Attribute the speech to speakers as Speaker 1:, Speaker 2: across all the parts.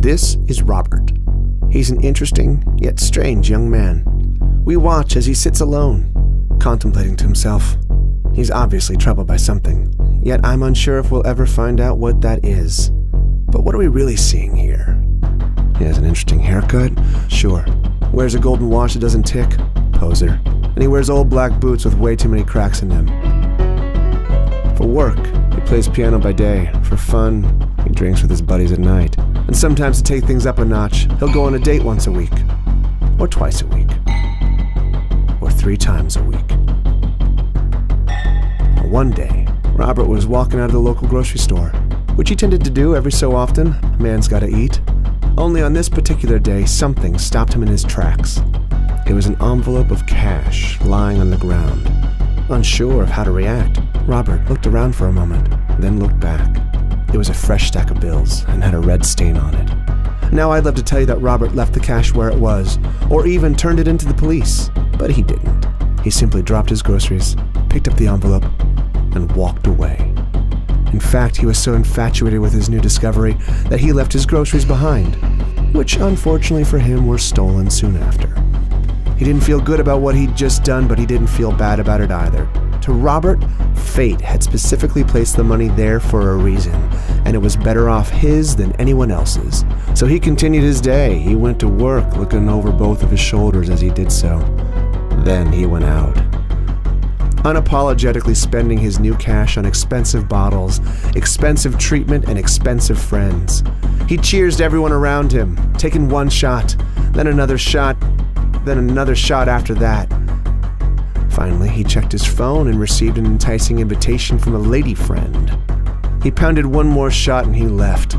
Speaker 1: This is Robert. He's an interesting, yet strange young man. We watch as he sits alone, contemplating to himself. He's obviously troubled by something, yet I'm unsure if we'll ever find out what that is. But what are we really seeing here? He has an interesting haircut? Sure. Wears a golden watch that doesn't tick? Poser. And he wears old black boots with way too many cracks in them. For work, he plays piano by day. For fun, he drinks with his buddies at night. And sometimes to take things up a notch, he'll go on a date once a week. Or twice a week. Or 3 times a week. One day, Robert was walking out of the local grocery store, which he tended to do every so often. A man's gotta eat. Only on this particular day, something stopped him in his tracks. It was an envelope of cash lying on the ground. Unsure of how to react, Robert looked around for a moment, then looked back. It was a fresh stack of bills and had a red stain on it. Now I'd love to tell you that Robert left the cash where it was, or even turned it into the police, but he didn't. He simply dropped his groceries, picked up the envelope, and walked away. In fact, he was so infatuated with his new discovery that he left his groceries behind, which unfortunately for him were stolen soon after. He didn't feel good about what he'd just done, but he didn't feel bad about it either. To Robert, fate had specifically placed the money there for a reason, and it was better off his than anyone else's. So he continued his day. He went to work, looking over both of his shoulders as he did so. Then he went out, unapologetically spending his new cash on expensive bottles, expensive treatment, and expensive friends. He cheersed everyone around him, taking one shot, then another shot, then another shot after that. Finally, he checked his phone and received an enticing invitation from a lady friend. He pounded one more shot and he left.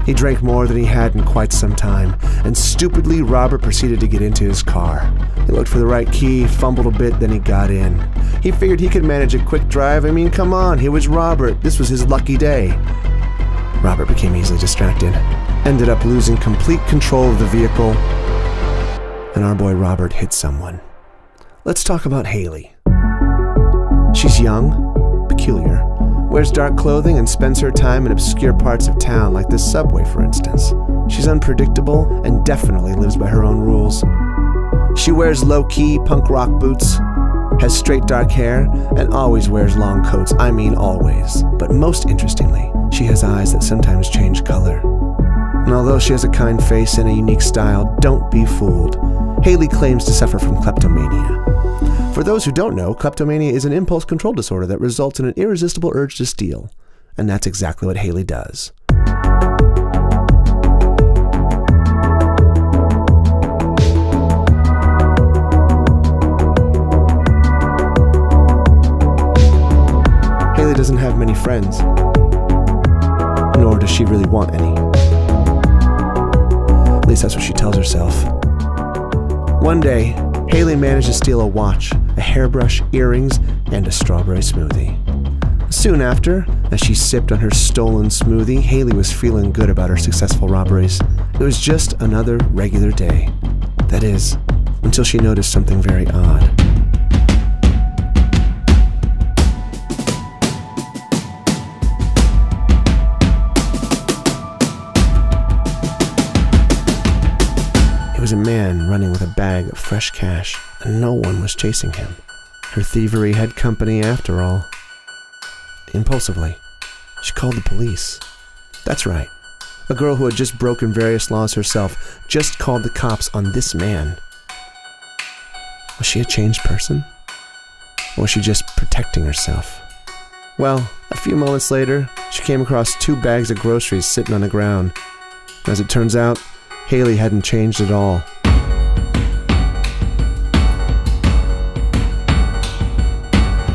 Speaker 1: He drank more than he had in quite some time, and stupidly, Robert proceeded to get into his car. He looked for the right key, fumbled a bit, then he got in. He figured he could manage a quick drive. I mean, come on, he was Robert. This was his lucky day. Robert became easily distracted, ended up losing complete control of the vehicle, and our boy Robert hit someone. Let's talk about Haley. She's young, peculiar, wears dark clothing, and spends her time in obscure parts of town, like this subway, for instance. She's unpredictable and definitely lives by her own rules. She wears low-key punk rock boots, has straight dark hair, and always wears long coats. I mean always. But most interestingly, she has eyes that sometimes change color. And although she has a kind face and a unique style, don't be fooled. Haley claims to suffer from kleptomania. For those who don't know, kleptomania is an impulse control disorder that results in an irresistible urge to steal. And that's exactly what Haley does. Haley doesn't have many friends, nor does she really want any. At least that's what she tells herself. One day, Haley managed to steal a watch, a hairbrush, earrings, and a strawberry smoothie. Soon after, as she sipped on her stolen smoothie, Haley was feeling good about her successful robberies. It was just another regular day. That is, until she noticed something very odd. It was a man running with a bag of fresh cash, and no one was chasing him. Her thievery had company after all. Impulsively, she called the police. That's right. A girl who had just broken various laws herself just called the cops on this man. Was she a changed person? Or was she just protecting herself? Well, a few moments later, she came across 2 bags of groceries sitting on the ground. As it turns out, Haley hadn't changed at all.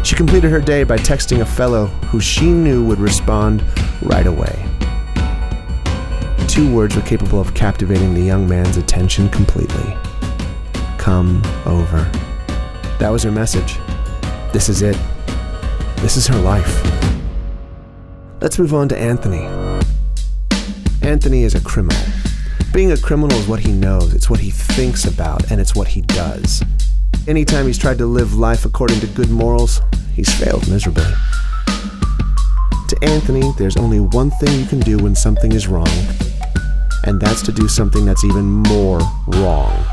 Speaker 1: She completed her day by texting a fellow who she knew would respond right away. 2 words were capable of captivating the young man's attention completely. Come over. That was her message. This is it. This is her life. Let's move on to Anthony. Anthony is a criminal. Being a criminal is what he knows, it's what he thinks about, and it's what he does. Anytime he's tried to live life according to good morals, he's failed miserably. To Anthony, there's only one thing you can do when something is wrong, and that's to do something that's even more wrong.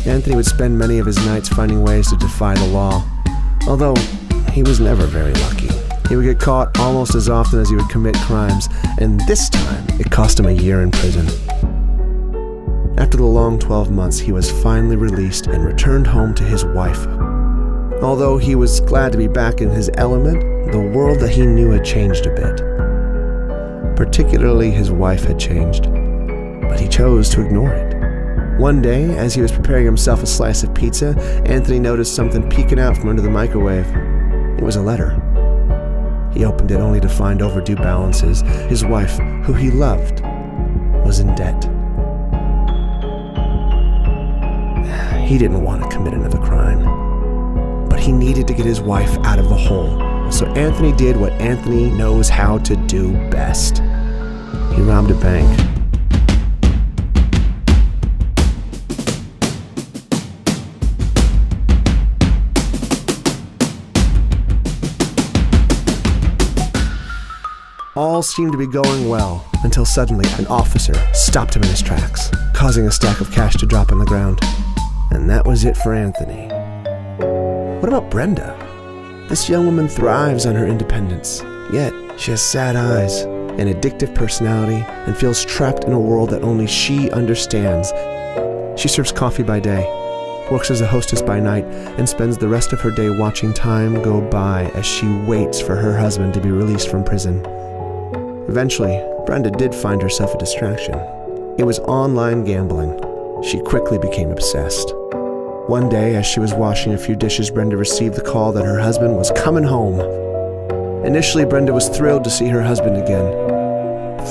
Speaker 1: Anthony would spend many of his nights finding ways to defy the law, although he was never very lucky. He would get caught almost as often as he would commit crimes, and this time it cost him a year in prison. After the long 12 months, he was finally released and returned home to his wife. Although he was glad to be back in his element, the world that he knew had changed a bit. Particularly his wife had changed, but he chose to ignore it. One day, as he was preparing himself a slice of pizza, Anthony noticed something peeking out from under the microwave. It was a letter. He opened it only to find overdue balances. His wife, who he loved, was in debt. He didn't want to commit another crime, but he needed to get his wife out of the hole. So Anthony did what Anthony knows how to do best. He robbed a bank. All seemed to be going well, until suddenly an officer stopped him in his tracks, causing a stack of cash to drop on the ground. And that was it for Anthony. What about Brenda? This young woman thrives on her independence, yet she has sad eyes, an addictive personality, and feels trapped in a world that only she understands. She serves coffee by day, works as a hostess by night, and spends the rest of her day watching time go by as she waits for her husband to be released from prison. Eventually, Brenda did find herself a distraction. It was online gambling. She quickly became obsessed. One day, as she was washing a few dishes, Brenda received the call that her husband was coming home. Initially, Brenda was thrilled to see her husband again.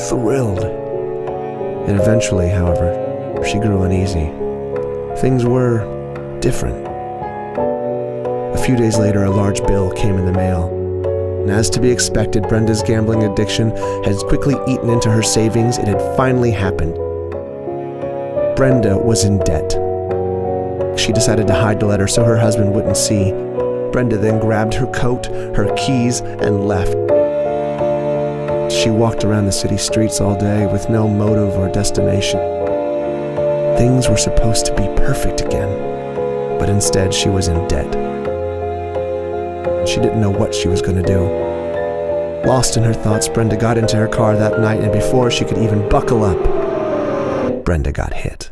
Speaker 1: Thrilled. And eventually, however, she grew uneasy. Things were different. A few days later, a large bill came in the mail. And as to be expected, Brenda's gambling addiction had quickly eaten into her savings. It had finally happened. Brenda was in debt. She decided to hide the letter so her husband wouldn't see. Brenda then grabbed her coat, her keys, and left. She walked around the city streets all day with no motive or destination. Things were supposed to be perfect again, but instead she was in debt. She didn't know what she was going to do. Lost in her thoughts, Brenda got into her car that night, and before she could even buckle up, Brenda got hit.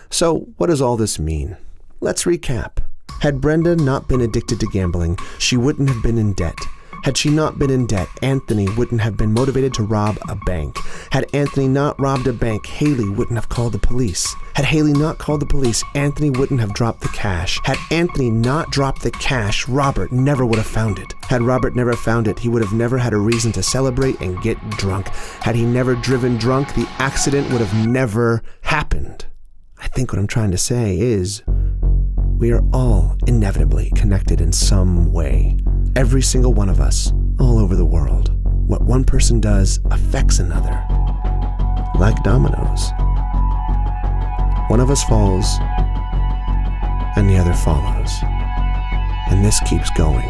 Speaker 1: So, what does all this mean? Let's recap. Had Brenda not been addicted to gambling, she wouldn't have been in debt. Had she not been in debt, Anthony wouldn't have been motivated to rob a bank. Had Anthony not robbed a bank, Haley wouldn't have called the police. Had Haley not called the police, Anthony wouldn't have dropped the cash. Had Anthony not dropped the cash, Robert never would have found it. Had Robert never found it, he would have never had a reason to celebrate and get drunk. Had he never driven drunk, the accident would have never happened. I think what I'm trying to say is, we are all inevitably connected in some way. Every single one of us, all over the world. What one person does affects another. Like dominoes. One of us falls, and the other follows. And this keeps going,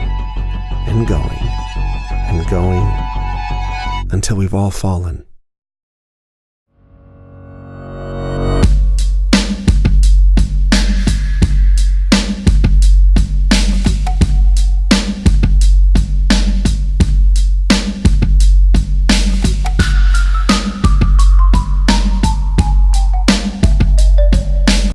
Speaker 1: and going, and going, until we've all fallen.